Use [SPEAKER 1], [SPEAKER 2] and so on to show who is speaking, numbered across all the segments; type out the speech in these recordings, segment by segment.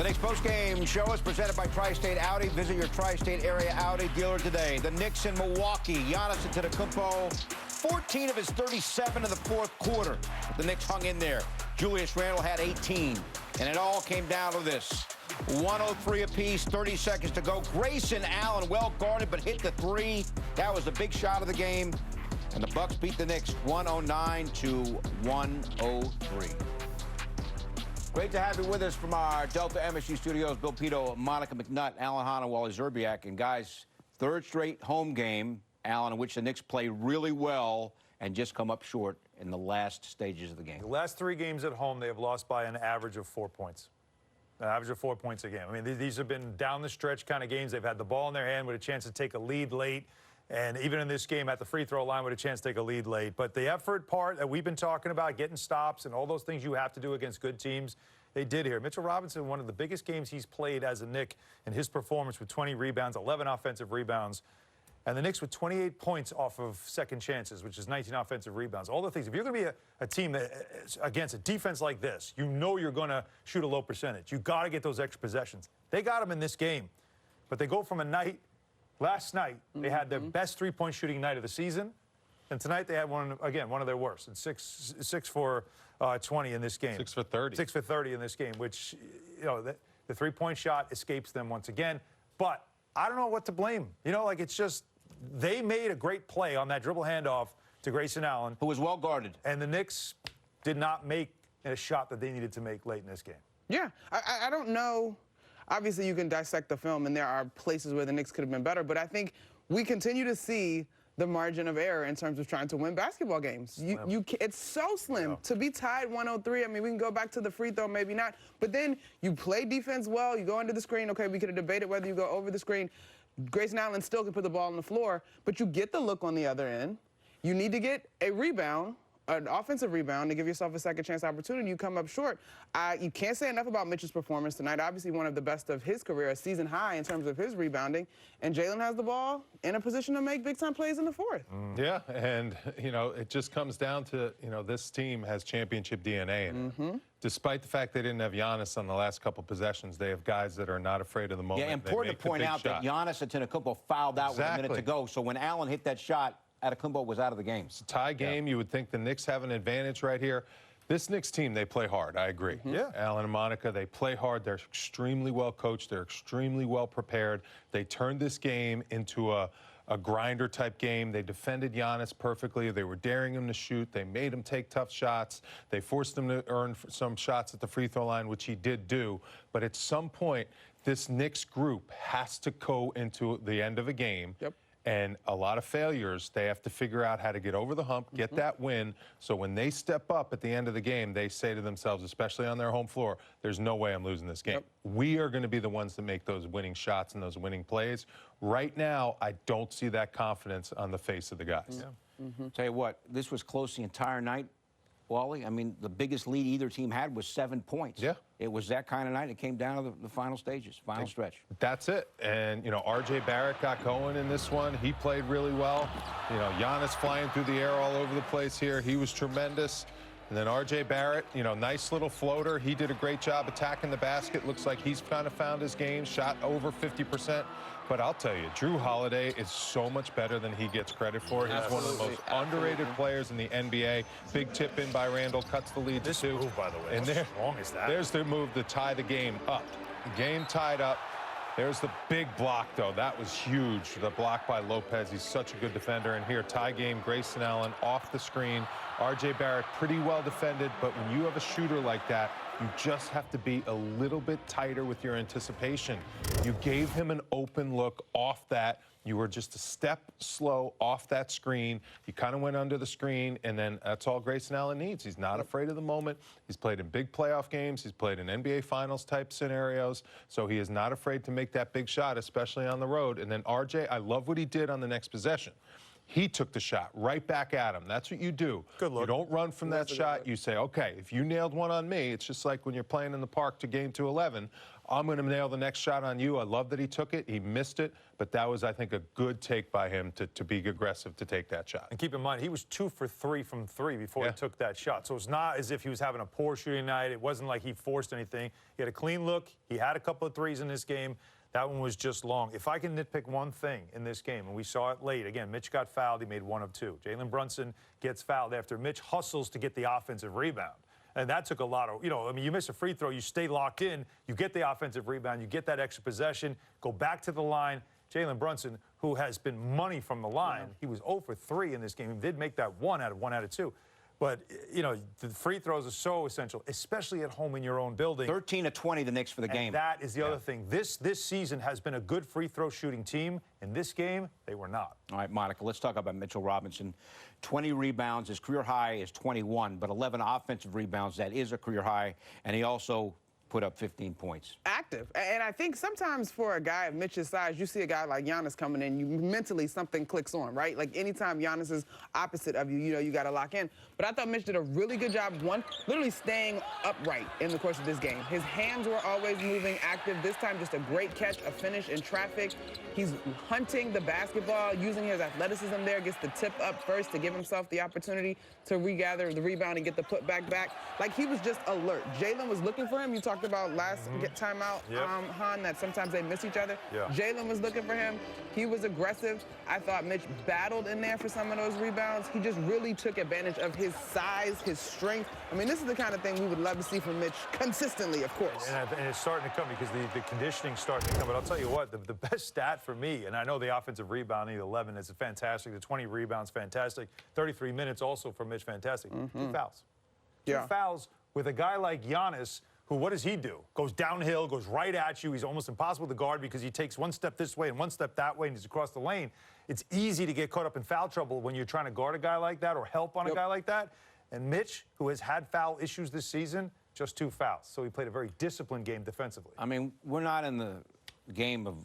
[SPEAKER 1] The Knicks post-game show is presented by Tri-State Audi. Visit your Tri-State area Audi dealer today. The Knicks in Milwaukee. Giannis Antetokounmpo, 14 of his 37 in the fourth quarter. The Knicks hung in there. Julius Randle had 18. And it all came down to this. 103 apiece, 30 seconds to go. Grayson Allen, well guarded, but hit the three. That was the big shot of the game. And the Bucks beat the Knicks 109 to 103. Great to have you with us from our Delta MSU studios. Bill Pito, Monica McNutt, Alan Hahn, and Wally Szczerbiak. And guys, third straight home game, Alan, in which the Knicks play really well and just come up short in the last stages of the game.
[SPEAKER 2] The last three games at home, they have lost by an average of 4 points. An average of 4 points a game. I mean, these have been down the stretch kind of games. They've had the ball in their hand with a chance to take a lead late. And even in this game, at the free throw line with a chance to take a lead late. But the effort part that we've been talking about, getting stops and all those things you have to do against good teams, they did here. Mitchell Robinson, one of the biggest games he's played as a Knick in his performance with 20 rebounds, 11 offensive rebounds. And the Knicks with 28 points off of second chances, which is 19 offensive rebounds. All the things. If you're going to be a team that, against a defense like this, you know you're going to shoot a low percentage. You got to get those extra possessions. They got them in this game. But they go from a night. Last night, they had their best three-point shooting night of the season. And tonight, they had one of their worst. And six for 20 in this game.
[SPEAKER 3] 6 for 30.
[SPEAKER 2] 6 for 30 in this game, which, you know, the three-point shot escapes them once again. But I don't know what to blame. You know, like, it's just they made a great play on that dribble handoff to Grayson Allen.
[SPEAKER 1] Who was well guarded.
[SPEAKER 2] And the Knicks did not make a shot that they needed to make late in this game.
[SPEAKER 4] Yeah, I don't know. Obviously, you can dissect the film, and there are places where the Knicks could have been better. But I think we continue to see the margin of error in terms of trying to win basketball games. It's so slim. To be tied 103, I mean, we can go back to the free throw, maybe not. But then you play defense well. You go under the screen. Okay, we could have debated whether you go over the screen. Grayson Allen still can put the ball on the floor. But you get the look on the other end. You need to get a rebound, an offensive rebound, to give yourself a second chance opportunity. You come up short. You can't say enough about Mitch's performance tonight. Obviously one of the best of his career, a season high in terms of his rebounding. And Jalen has the ball in a position to make big-time plays in the fourth.
[SPEAKER 3] Yeah, and, you know, it just comes down to, you know, this team has championship DNA in it. Despite the fact they didn't have Giannis on the last couple possessions, they have guys that are not afraid of the moment.
[SPEAKER 1] Yeah, important to point out that Giannis Antetokounmpo fouled out with a minute to go. So when Allen hit that shot, Antetokounmpo was out of the game.
[SPEAKER 3] It's a tie game. You would think the Knicks have an advantage right here. This Knicks team, they play hard. I agree.
[SPEAKER 2] Yeah.
[SPEAKER 3] Alan and Monica, they play hard. They're extremely well coached. They're extremely well prepared. They turned this game into a grinder-type game. They defended Giannis perfectly. They were daring him to shoot. They made him take tough shots. They forced him to earn some shots at the free throw line, which he did do. But at some point, this Knicks group has to go into the end of a game. And a lot of failures, they have to figure out how to get over the hump, get that win, so when they step up at the end of the game, they say to themselves, especially on their home floor, there's no way I'm losing this game. We are going to be the ones that make those winning shots and those winning plays. Right now, I don't see that confidence on the face of the guys.
[SPEAKER 1] Tell you what, this was close the entire night, Wally. I mean, the biggest lead either team had was 7 points. Yeah. It was that kind of night. It came down to the final stages, final stretch.
[SPEAKER 3] That's it. And, you know, R.J. Barrett got going in this one. He played really well. You know, Giannis flying through the air all over the place here. He was tremendous. And then R.J. Barrett, you know, nice little floater. He did a great job attacking the basket. Looks like he's kind of found his game, shot over 50%. But I'll tell you, Drew Holiday is so much better than he gets credit for. He's one of the most underrated players in the NBA. Big tip in by Randle, cuts the lead to 2.
[SPEAKER 2] Move, by the way,
[SPEAKER 3] and
[SPEAKER 2] how strong is that?
[SPEAKER 3] There's the move to tie the game up. The game tied up. There's the big block, though. That was huge. The block by Lopez. He's such a good defender. And here, tie game, Grayson Allen off the screen. R.J. Barrett pretty well defended, but when you have a shooter like that, you just have to be a little bit tighter with your anticipation. You gave him an open look off that. You were just a step slow off that screen. You kind of went under the screen, and then that's all Grayson Allen needs. He's not afraid of the moment. He's played in big playoff games. He's played in NBA Finals type scenarios, so he is not afraid to make that big shot, especially on the road. And then RJ, I love what he did on the next possession. He took the shot right back at him. That's what you do.
[SPEAKER 2] Good look.
[SPEAKER 3] You don't run from that shot. You say, okay, if you nailed one on me, it's just like when you're playing in the park to game to 11. I'm going to nail the next shot on you. I love that he took it. He missed it, but that was, I think, a good take by him to be aggressive to take that shot.
[SPEAKER 2] And keep in mind, he was 2 for 3 from 3 before he took that shot. So it's not as if he was having a poor shooting night. It wasn't like he forced anything. He had a clean look. He had a couple of threes in this game. That one was just long. If I can nitpick one thing in this game, and we saw it late, again, Mitch got fouled. He made 1 of 2. Jalen Brunson gets fouled after Mitch hustles to get the offensive rebound. And that took a lot of, I mean, you miss a free throw, you stay locked in, you get the offensive rebound, you get that extra possession, go back to the line. Jalen Brunson, who has been money from the line, he was 0 for 3 in this game. He did make that 1 out of 2. But, the free throws are so essential, especially at home in your own building.
[SPEAKER 1] 13 of 20 the Knicks for the game.
[SPEAKER 2] And that is the other thing. This season has been a good free throw shooting team. In this game, they were not.
[SPEAKER 5] All right, Monica, let's talk about Mitchell Robinson. 20 rebounds. His career high is 21, but 11 offensive rebounds. That is a career high. And he also put up 15 points.
[SPEAKER 4] Active. And I think sometimes for a guy of Mitch's size, you see a guy like Giannis coming in, you mentally something clicks on, right? Like anytime Giannis is opposite of you, you got to lock in. But I thought Mitch did a really good job, one, literally staying upright in the course of this game. His hands were always moving, active. This time, just a great catch, a finish in traffic. He's hunting the basketball, using his athleticism there, gets the tip up first to give himself the opportunity to regather the rebound and get the putback back. Like, he was just alert. Jalen was looking for him. You talked about last time out, Han, that sometimes they miss each other. Jalen was looking for him. He was aggressive. I thought Mitch battled in there for some of those rebounds. He just really took advantage of his size, his strength. I mean, this is the kind of thing we would love to see from Mitch consistently, of course.
[SPEAKER 2] And it's starting to come because the conditioning's starting to come. But I'll tell you what, the best stat for me, and I know the offensive rebounding, the 11 is fantastic. The 20 rebounds, fantastic. 33 minutes also for Mitch, fantastic. 2 fouls. 2 fouls with a guy like Giannis, who, what does he do? Goes downhill, goes right at you. He's almost impossible to guard because he takes 1 step this way and 1 step that way, and he's across the lane. It's easy to get caught up in foul trouble when you're trying to guard a guy like that or help on a guy like that. And Mitch, who has had foul issues this season, just 2 fouls. So he played a very disciplined game defensively.
[SPEAKER 5] I mean, we're not in the game of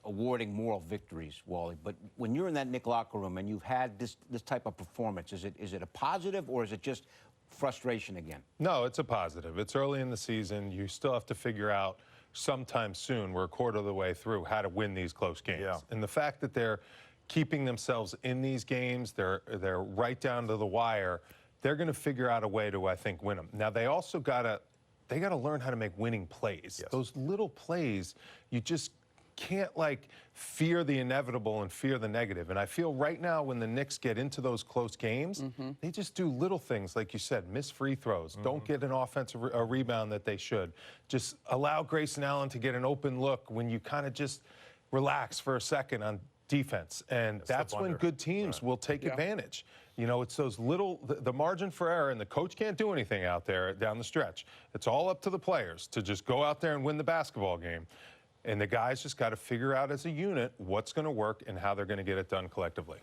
[SPEAKER 5] awarding moral victories, Wally, but when you're in that Knick locker room and you've had this type of performance, is it a positive or is it just frustration again?
[SPEAKER 3] No, it's a positive. It's early in the season. You still have to figure out sometime soon, we're a quarter of the way through, how to win these close games. And the fact that they're keeping themselves in these games, they're right down to the wire, they're going to figure out a way to, I think, win them. Now, they also got to learn how to make winning plays. Those little plays, you just can't, like, fear the inevitable and fear the negative. And I feel right now when the Knicks get into those close games, they just do little things, like you said, miss free throws, don't get an offensive rebound that they should. Just allow Grayson Allen to get an open look when you kind of just relax for a second on defense. And that's when good teams will take advantage. It's those little, the margin for error, and the coach can't do anything out there down the stretch. It's all up to the players to just go out there and win the basketball game. And the guys just got to figure out as a unit what's going to work and how they're going to get it done collectively.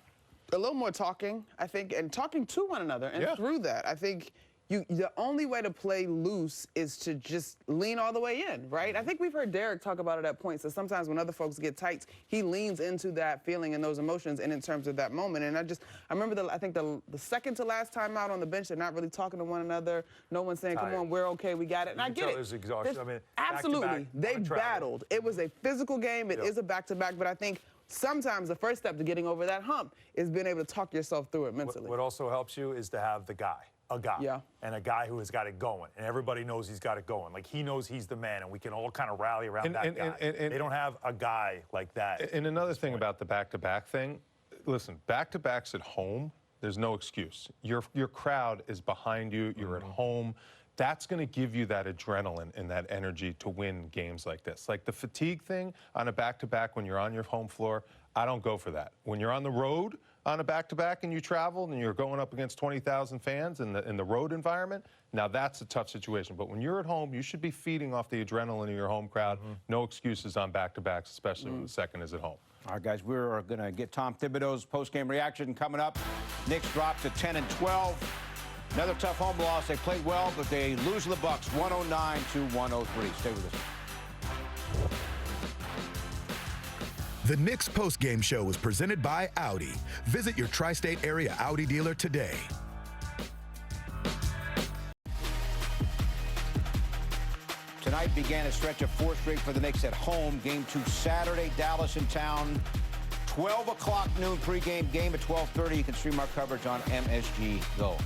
[SPEAKER 4] A little more talking, I think, and talking to one another. And through that, I think the only way to play loose is to just lean all the way in, right? I think we've heard Derek talk about it at points. So sometimes when other folks get tight, he leans into that feeling and those emotions and in terms of that moment. And I remember, I think the second to last time out on the bench, they're not really talking to one another. No one's saying, come on, we're okay, we got it. And I get it.
[SPEAKER 2] There's exhaustion. I mean,
[SPEAKER 4] absolutely. They battled. It was a physical game. It is a back-to-back, but I think sometimes the first step to getting over that hump is being able to talk yourself through it mentally.
[SPEAKER 2] What also helps you is to have a guy, and a guy who has got it going, and everybody knows he's got it going. Like, he knows he's the man, and we can all kind of rally around that guy. And they don't have a guy like that.
[SPEAKER 3] And another thing about the back-to-back thing, listen, back-to-backs at home, there's no excuse. Your crowd is behind you. You're at home. That's going to give you that adrenaline and that energy to win games like this. Like the fatigue thing on a back-to-back when you're on your home floor, I don't go for that. When you're on the road on a back-to-back and you travel and you're going up against 20,000 fans in the road environment, now that's a tough situation. But when you're at home, you should be feeding off the adrenaline of your home crowd. No excuses on back-to-backs, especially when the second is at home.
[SPEAKER 5] All right, guys, we're going to get Tom Thibodeau's post-game reaction coming up. Knicks drop to 10-12. Another tough home loss. They played well, but they lose to the Bucks 109-103. Stay with us.
[SPEAKER 6] The Knicks postgame show was presented by Audi. Visit your tri-state area Audi dealer today.
[SPEAKER 5] Tonight began a stretch of 4 straight for the Knicks at home. Game 2 Saturday, Dallas in town. 12 o'clock noon pregame, game at 12:30. You can stream our coverage on MSG Go.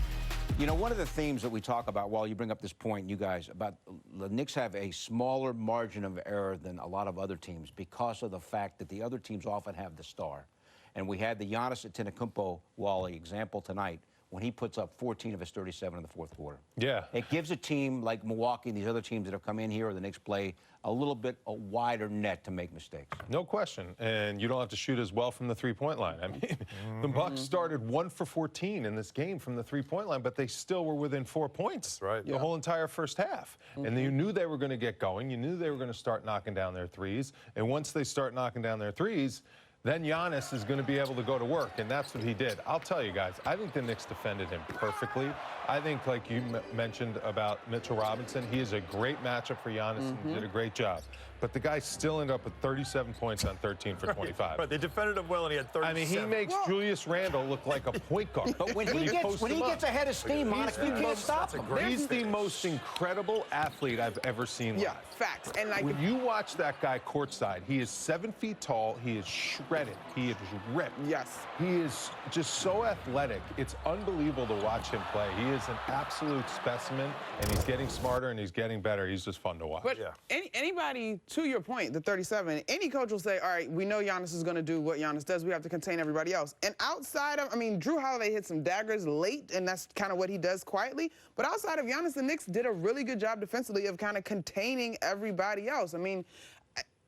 [SPEAKER 5] You know, one of the themes that we talk about while you bring up this point, you guys, about the Knicks have a smaller margin of error than a lot of other teams because of the fact that the other teams often have the star. And we had the Giannis Antetokounmpo, Wally, example tonight when he puts up 14 of his 37 in the fourth quarter.
[SPEAKER 3] Yeah.
[SPEAKER 5] It gives a team like Milwaukee and these other teams that have come in here or the Knicks play a little bit a wider net to make mistakes.
[SPEAKER 3] No question. And you don't have to shoot as well from the three-point line. I mean, the Bucks started 1 for 14 in this game from the three-point line, but they still were within 4 points the whole entire first half. And you knew they were going to get going. You knew they were going to start knocking down their threes. And once they start knocking down their threes, then Giannis is going to be able to go to work, and that's what he did. I'll tell you guys, I think the Knicks defended him perfectly. I think, like you mentioned about Mitchell Robinson, he is a great matchup for Giannis and did a great job. But the guy still ended up with 37 points on 13 for 25.
[SPEAKER 2] Right, they defended him well, and he had 37.
[SPEAKER 3] I mean, he makes Julius Randle look like a point guard.
[SPEAKER 5] But when he gets ahead of steam, Monica, you can't stop him.
[SPEAKER 3] He's the most incredible athlete I've ever seen live.
[SPEAKER 4] Yeah, facts. And like,
[SPEAKER 3] When you watch that guy courtside, he is 7 feet tall. He is shredded. He is ripped.
[SPEAKER 4] yes.
[SPEAKER 3] He is just so athletic. It's unbelievable to watch him play. He is an absolute specimen, and he's getting smarter and he's getting better. He's just fun to watch.
[SPEAKER 4] But anybody, to your point, the 37, any coach will say, all right, we know Giannis is going to do what Giannis does. We have to contain everybody else. And outside of, I mean, Drew Holiday hit some daggers late, and that's kind of what he does quietly. But outside of Giannis, the Knicks did a really good job defensively of kind of containing everybody else. I mean,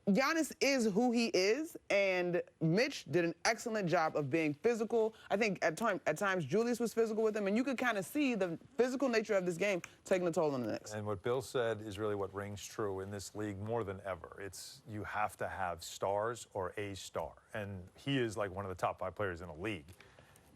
[SPEAKER 4] Giannis is who he is, and Mitch did an excellent job of being physical. I think at times Julius was physical with him, and you could kind of see the physical nature of this game taking a toll on the Knicks.
[SPEAKER 2] And what Bill said is really what rings true in this league more than ever. It's you have to have stars or a star. And he is like one of the top 5 players in the league.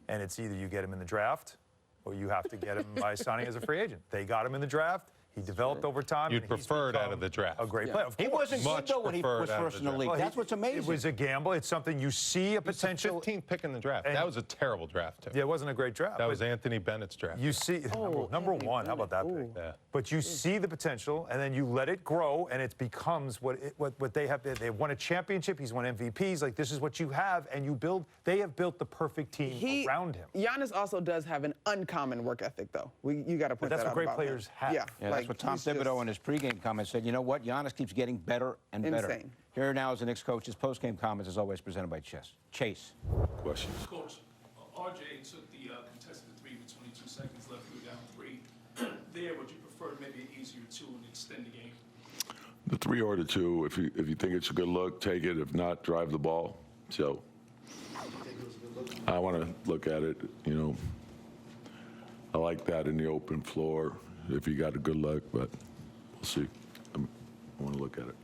[SPEAKER 2] And it's either you get him in the draft or you have to get him by signing as a free agent. They got him in the draft. He developed over time.
[SPEAKER 3] You'd prefer it out of the draft.
[SPEAKER 2] A great player. Of
[SPEAKER 5] He
[SPEAKER 2] course.
[SPEAKER 5] wasn't good, though, when he was first in the league.
[SPEAKER 2] Well,
[SPEAKER 5] That's what's amazing.
[SPEAKER 2] It was a gamble. It's something you see a potential.
[SPEAKER 3] 15th pick in the draft.
[SPEAKER 2] And
[SPEAKER 3] that was a terrible draft, too.
[SPEAKER 2] Yeah, it wasn't a great draft.
[SPEAKER 3] That was Anthony Bennett's draft.
[SPEAKER 2] You see, number one, how about that pick?
[SPEAKER 3] Yeah.
[SPEAKER 2] But you see the potential, and then you let it grow, and it becomes what they have. They won a championship. He's won MVPs. Like, this is what you have, and you build. They have built the perfect team around him.
[SPEAKER 4] Giannis also does have an uncommon work ethic, though. You got to point that out.
[SPEAKER 2] That's what great
[SPEAKER 4] about
[SPEAKER 2] players
[SPEAKER 4] him.
[SPEAKER 2] have.
[SPEAKER 4] Yeah,
[SPEAKER 5] Yeah,
[SPEAKER 4] like,
[SPEAKER 5] that's what Tom
[SPEAKER 4] he's just
[SPEAKER 5] Thibodeau in his pregame comments said. You know what? Giannis keeps getting better and better.
[SPEAKER 4] Insane.
[SPEAKER 5] Here now is the Knicks coach. His postgame comments, as always, presented by Chase.
[SPEAKER 7] Questions?
[SPEAKER 8] Coach, RJ took the contested three with 22 seconds left. We were down 3. There, would you prefer maybe an easier 2 and extend the game?
[SPEAKER 7] The 3 or the 2. If you think it's a good look, take it. If not, drive the ball. So I want to look at it. You know, I like that in the open floor. If you got a good look, but we'll see. I want to look at it.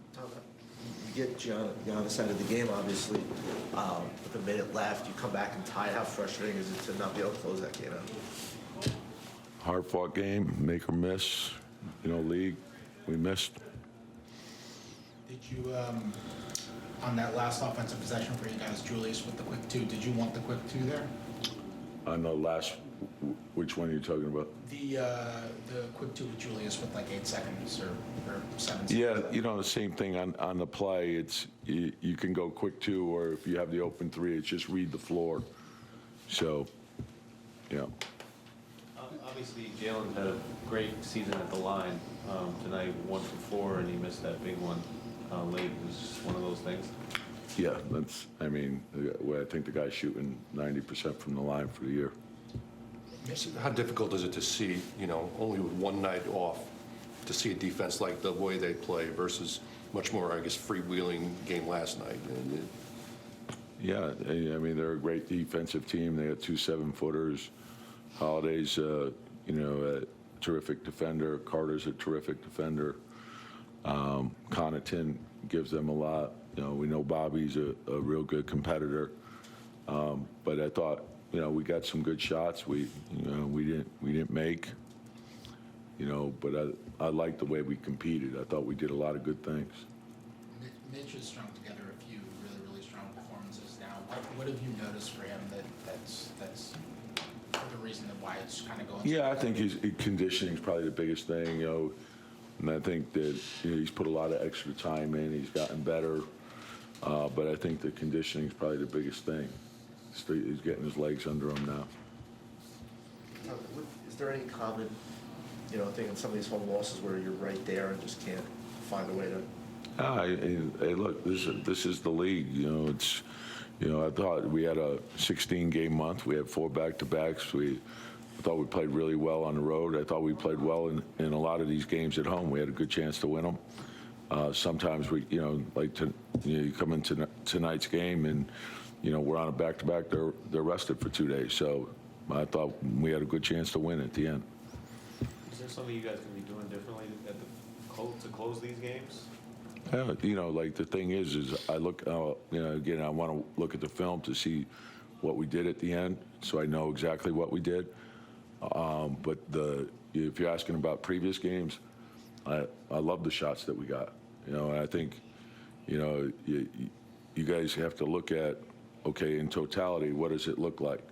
[SPEAKER 9] You get Giannis out of the game, obviously. With a minute left, you come back and tie. How frustrating is it to not be able to close that game out?
[SPEAKER 7] Hard-fought game, make or miss. You know, league, we missed.
[SPEAKER 10] Did you, on that last offensive possession for you guys, Julius with the quick 2, did you want the quick 2 there?
[SPEAKER 7] On the last, which one are you talking about?
[SPEAKER 10] The quick 2 with Julius with like 8 seconds or 7 seconds.
[SPEAKER 7] Yeah, you know, the same thing on the play. It's you can go quick 2, or if you have the open 3, it's just read the floor. So, yeah.
[SPEAKER 11] Obviously, Jalen had a great season at the line tonight, 1 for 4, and he missed that big one late. It was just one of those things.
[SPEAKER 7] Yeah, that's, I mean, I think the guy's shooting 90% from the line for the year.
[SPEAKER 12] How difficult is it to see, you know, only with one night off, to see a defense like the way they play versus much more, I guess, freewheeling game last night?
[SPEAKER 7] Yeah, I mean, they're a great defensive team. They got 2 7-footers. Holiday's, you know, a terrific defender. Carter's a terrific defender. Connaughton gives them a lot. You know, we know Bobby's a real good competitor. But I thought, you know, we got some good shots. We didn't make. You know, but I liked the way we competed. I thought we did a lot of good things.
[SPEAKER 10] Mitch has strung together a few really strong performances now. What have you noticed for him that's the reason that why it's kind of going?
[SPEAKER 7] Yeah, I think his conditioning is probably the biggest thing. You know, And I think that he's put a lot of extra time in. He's gotten better. But I think the conditioning is probably the biggest thing. He's getting his legs under him now.
[SPEAKER 9] Is there any common, thing in some of these home losses where you're right there and just can't find a way to?
[SPEAKER 7] Hey, look, this is the league. It's, I thought we had a 16-game month. We had 4 back-to-backs. I thought we played really well on the road. I thought we played well in a lot of these games at home. We had a good chance to win them. Sometimes we, you come into tonight's game and, we're on a back-to-back. They're rested for 2 days. So I thought we had a good chance to win at the end.
[SPEAKER 11] Is there something you guys can be doing differently to close these games?
[SPEAKER 7] The thing is I look, again, I want to look at the film to see what we did at the end, so I know exactly what we did. But if you're asking about previous games, I love the shots that we got. And I think, you guys have to look at, okay, in totality, what does it look like?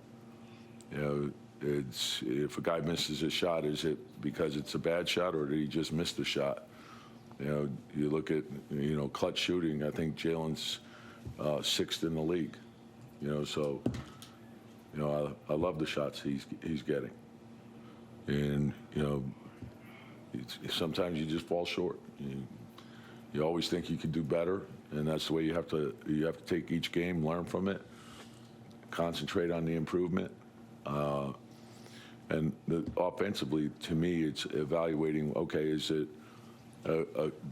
[SPEAKER 7] It's if a guy misses a shot, is it because it's a bad shot or did he just miss the shot? You look at, clutch shooting. I think Jalen's 6th in the league. So, I love the shots he's getting. And, sometimes you just fall short. You always think you could do better, and that's the way you have to take each game, learn from it, concentrate on the improvement. And offensively, to me, it's evaluating, okay, is it,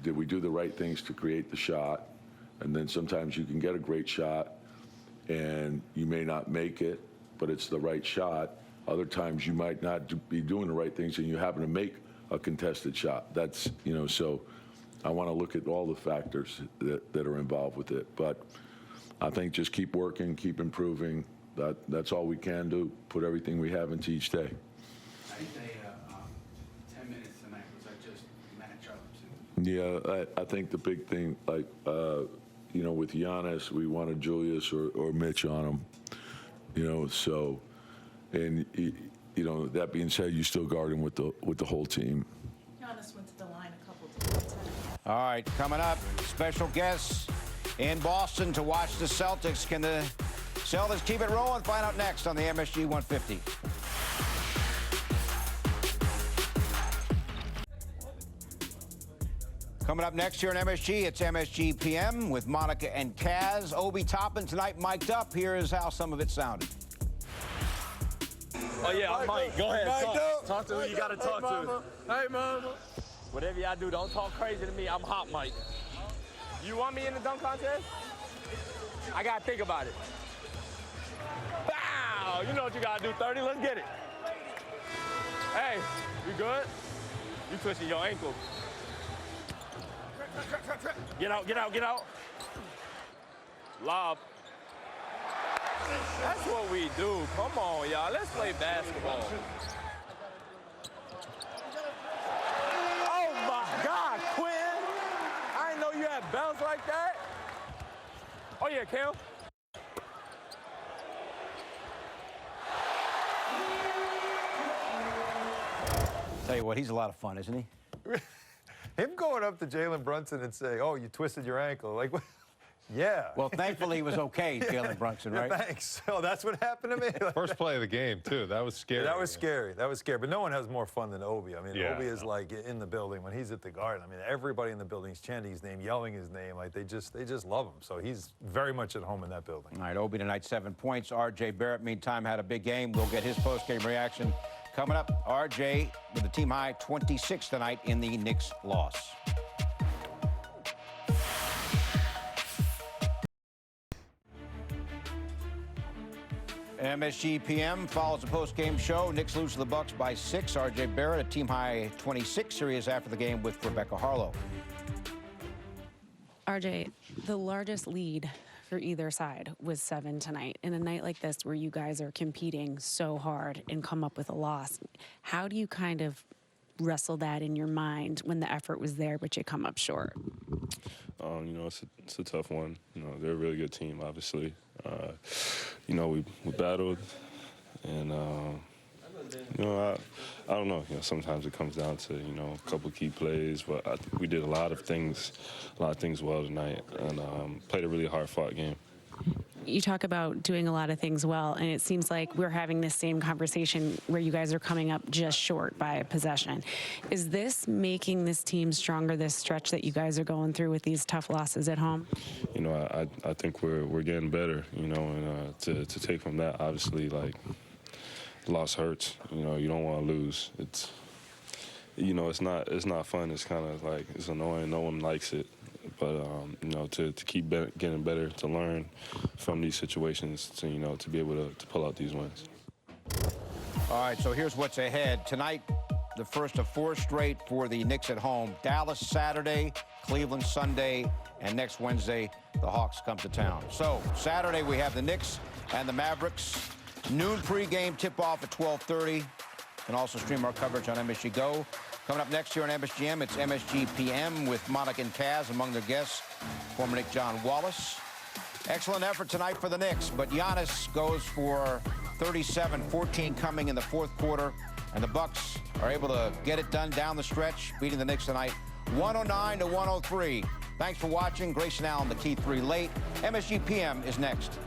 [SPEAKER 7] did we do the right things to create the shot? And then sometimes you can get a great shot and you may not make it, but it's the right shot. Other times you might not be doing the right things and you happen to make a contested shot. That's, so I want to look at all the factors that are involved with it. But I think just keep working, keep improving. That's all we can do, put everything we have into each day.
[SPEAKER 13] I say 10 minutes tonight, was that just match up to?
[SPEAKER 7] Yeah, I think the big thing, with Giannis, we wanted Julius or Mitch on him, so, and, that being said, you still guard him with the whole team.
[SPEAKER 14] Giannis went to the line a couple times.
[SPEAKER 5] All right, coming up, special guests in Boston to watch the Celtics. Can the Celtics keep it rolling? Find out next on the MSG 150. Coming up next here on MSG, it's MSG PM with Monica and Kaz. Obi Toppin tonight mic'd up. Here is how some of it sounded.
[SPEAKER 15] Oh, yeah, I'm Mike. Go ahead. Talk to who you got to talk to. Hey, mama. Whatever y'all do, don't talk crazy to me. I'm hot, Mike. You want me in the dunk contest? I got to think about it. Bow! You know what you got to do, 30. Let's get it. Hey, you good? You twisting your ankle. Get out, get out, get out. Lob. That's what we do. Come on, y'all. Let's play basketball. Oh, my God, Quinn. I didn't know you had bounce like that. Oh, yeah, Cam.
[SPEAKER 5] Tell you what, he's a lot of fun, isn't he?
[SPEAKER 2] Him going up to Jalen Brunson and saying, "Oh, you twisted your ankle," like, yeah.
[SPEAKER 5] Well, thankfully he was okay, Jalen Brunson, right?
[SPEAKER 2] Yeah, thanks. Oh, that's what happened to me.
[SPEAKER 3] First play of the game too. That was scary.
[SPEAKER 2] Yeah, that was scary. That was scary. But no one has more fun than Obi. I mean,
[SPEAKER 3] Yeah.
[SPEAKER 2] Obi is like in the building when he's at the Garden. I mean, everybody in the building is chanting his name, yelling his name. Like they just love him. So he's very much at home in that building.
[SPEAKER 5] All right, Obi tonight, 7 points. R.J. Barrett, meantime, had a big game. We'll get his post-game reaction coming up. R.J. with a team-high 26 tonight in the Knicks loss. MSG PM follows the post-game show. Knicks lose to the Bucks by 6. R.J. Barrett, a team-high 26. Here he is after the game with Rebecca Harlow.
[SPEAKER 16] RJ, the largest lead for either side was 7 tonight. In a night like this where you guys are competing so hard and come up with a loss, how do you kind of wrestle that in your mind when the effort was there but you come up short?
[SPEAKER 17] It's a tough one. They're a really good team, obviously. We battled, and You know, I don't know. You know, sometimes it comes down to, you know, a couple key plays, but I think we did a lot of things well tonight, and played a really hard-fought game.
[SPEAKER 16] You talk about doing a lot of things well, and it seems like we're having this same conversation where you guys are coming up just short by a possession. Is this making this team stronger, this stretch that you guys are going through with these tough losses at home?
[SPEAKER 17] You know, I think we're getting better, you know, and to take from that, obviously, like, loss hurts. You know, you don't want to lose. It's, you know, it's not fun. It's kind of like, it's annoying. No one likes it. But, you know, to keep getting better, to learn from these situations, to, you know, to be able to pull out these wins.
[SPEAKER 5] All right, so here's what's ahead. Tonight, the first of 4 straight for the Knicks at home. Dallas Saturday, Cleveland Sunday, and next Wednesday, the Hawks come to town. So Saturday, we have the Knicks and the Mavericks. Noon pregame tip-off at 12:30. You can also stream our coverage on MSG Go. Coming up next year on MSGM, it's MSG PM with Monica and Kaz among their guests, former Knick John Wallace. Excellent effort tonight for the Knicks, but Giannis goes for 37, 14 coming in the fourth quarter, and the Bucks are able to get it done down the stretch, beating the Knicks tonight 109-103. Thanks for watching. Grayson Allen, the Key 3 late. MSG PM is next.